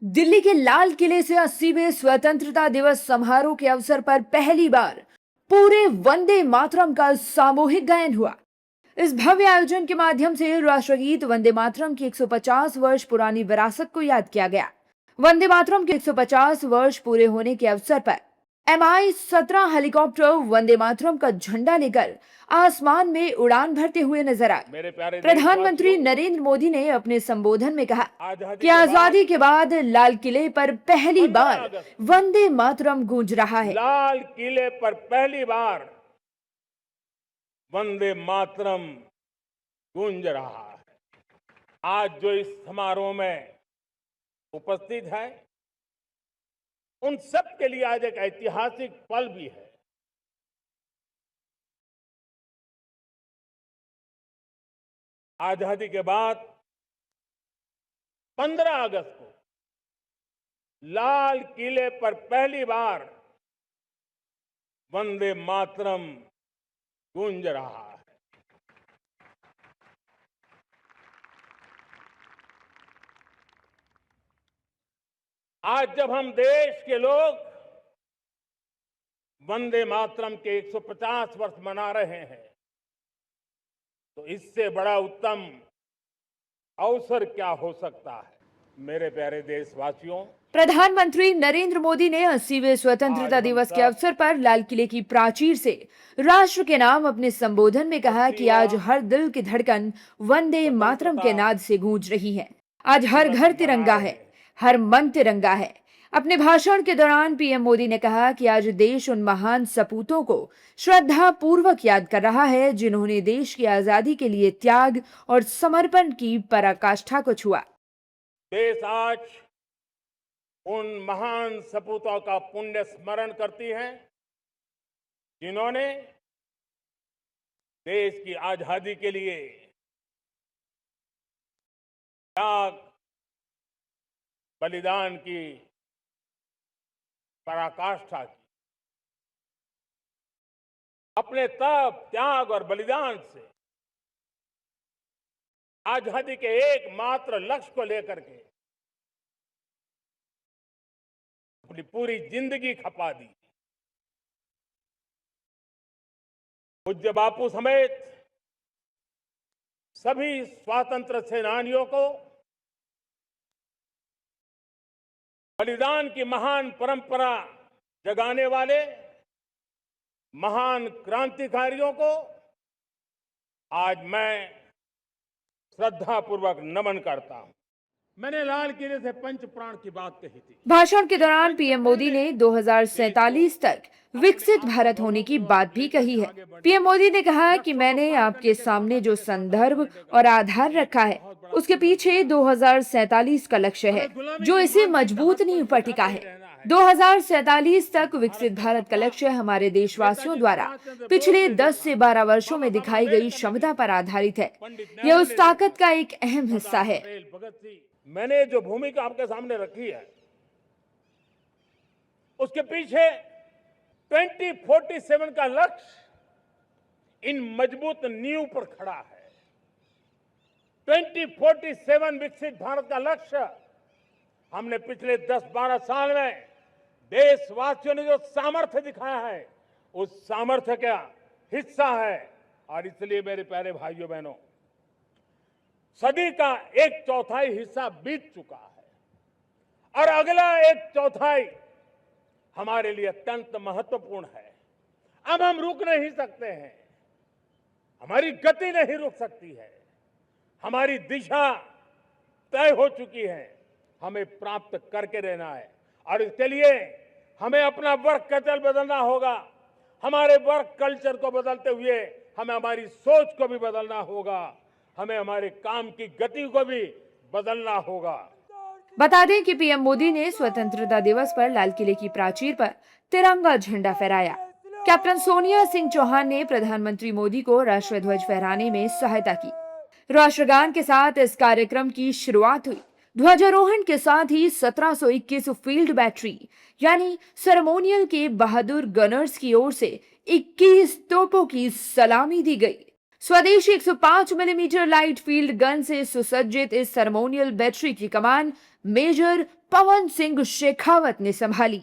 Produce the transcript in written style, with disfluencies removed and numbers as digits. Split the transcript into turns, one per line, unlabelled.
दिल्ली के लाल किले से 80वें स्वतंत्रता दिवस समारोह के अवसर पर पहली बार पूरे वंदे मातरम का सामूहिक गायन हुआ। इस भव्य आयोजन के माध्यम से राष्ट्रगीत वंदे मातरम की 150 वर्ष पुरानी विरासत को याद किया गया। वंदे मातरम के 150 वर्ष पूरे होने के अवसर पर MI-17 हेलीकॉप्टर वंदे मातरम का झंडा लेकर आसमान में उड़ान भरते हुए नजर आए।
मेरे प्यारे
प्रधानमंत्री
देशवासियों,
नरेंद्र मोदी ने अपने संबोधन में कहा
आजादी
कि
के बाद
आजादी के बाद लाल किले पर पहली
15
बार
अगस्त
वंदे मातरम गूंज रहा है।
लाल किले पर पहली बार वंदे मातरम गूंज रहा है। आज जो इस समारोह में उपस्थित है, उन सब के लिए आज एक ऐतिहासिक पल भी है। आजादी के बाद 15 अगस्त को लाल किले पर पहली बार वंदे मातरम गूंज रहा है। आज जब हम देश के लोग वंदे मातरम के 150 वर्ष मना रहे हैं, तो इससे बड़ा उत्तम अवसर क्या हो सकता है। मेरे प्यारे देशवासियों,
प्रधानमंत्री नरेंद्र मोदी ने 80वें स्वतंत्रता
आज हम
दिवस के
सब
अवसर पर लाल किले की प्राचीर से राष्ट्र के नाम अपने संबोधन में कहा कि आज हर दिल की धड़कन वंदे मातरम के नाद से गूंज रही है। आज हर घर तिरंगा है, हर मन तिरंगा है। अपने भाषण के दौरान पीएम मोदी ने कहा कि आज देश उन महान सपूतों को श्रद्धा पूर्वक याद कर रहा है जिन्होंने देश की आजादी के लिए त्याग और समर्पण की पराकाष्ठा को छुआ।
देश आज उन महान सपूतों का पुण्य स्मरण करती है जिन्होंने देश की आजादी के लिए त्याग बलिदान की पराकाष्ठा की। अपने तप, त्याग और बलिदान से आजादी के एकमात्र लक्ष्य को लेकर के अपनी पूरी जिंदगी खपा दी। पूज्य बापू समेत सभी स्वातंत्र सेनानियों को बलिदान की महान परंपरा जगाने वाले महान क्रांतिकारियों को आज मैं श्रद्धापूर्वक नमन करता हूं। मैंने लाल किले से पंच प्राण की बात कही थी।
भाषण के दौरान पीएम मोदी ने 2047 तक विकसित भारत होने की बात भी कही है। पीएम मोदी ने कहा कि मैंने आपके सामने जो संदर्भ और आधार रखा है, उसके पीछे 2047 का लक्ष्य है, जो इसे मजबूत नींव पर टिका है। 2047 तक विकसित भारत का लक्ष्य हमारे देशवासियों द्वारा पिछले 10 से 12 वर्षों में दिखाई गई क्षमता पर आधारित है। यह उस ताकत का एक अहम हिस्सा है।
मैंने जो भूमिका आपके सामने रखी है, उसके पीछे 2047 का लक्ष्य इन मजबूत नींव पर खड़ा है। 2047 विकसित भारत का लक्ष्य हमने पिछले 10-12 साल में देशवासियों ने जो सामर्थ्य दिखाया है, उस सामर्थ्य का हिस्सा है। और इसलिए मेरे प्यारे भाइयों बहनों, सदी का 1/4 हिस्सा बीत चुका है और अगला 1/4 हमारे लिए अत्यंत महत्वपूर्ण है। अब हम रुक नहीं सकते हैं, हमारी गति नहीं रुक सकती है, हमारी दिशा तय हो चुकी है, हमें प्राप्त करके रहना है। और इसके लिए हमें अपना वर्क कल्चर बदलना होगा। हमारे वर्क कल्चर को बदलते हुए हमें हमारी सोच को भी बदलना होगा, हमें हमारे काम की गति को भी बदलना होगा।
बता दें कि पीएम मोदी ने स्वतंत्रता दिवस पर लाल किले की प्राचीर पर तिरंगा झंडा फहराया। कैप्टन सोनिया सिंह चौहान ने प्रधानमंत्री मोदी को राष्ट्रध्वज फहराने में सहायता की। राष्ट्रगान के साथ इस कार्यक्रम की शुरुआत हुई। ध्वजारोहण के साथ ही 1721 फील्ड बैटरी यानी सेरेमोनियल के बहादुर गनर्स की ओर से 21 तोपों की सलामी दी गई। स्वदेशी 105 मिलीमीटर लाइट फील्ड गन से सुसज्जित इस सेरेमोनियल बैटरी की कमान मेजर पवन सिंह शेखावत ने संभाली।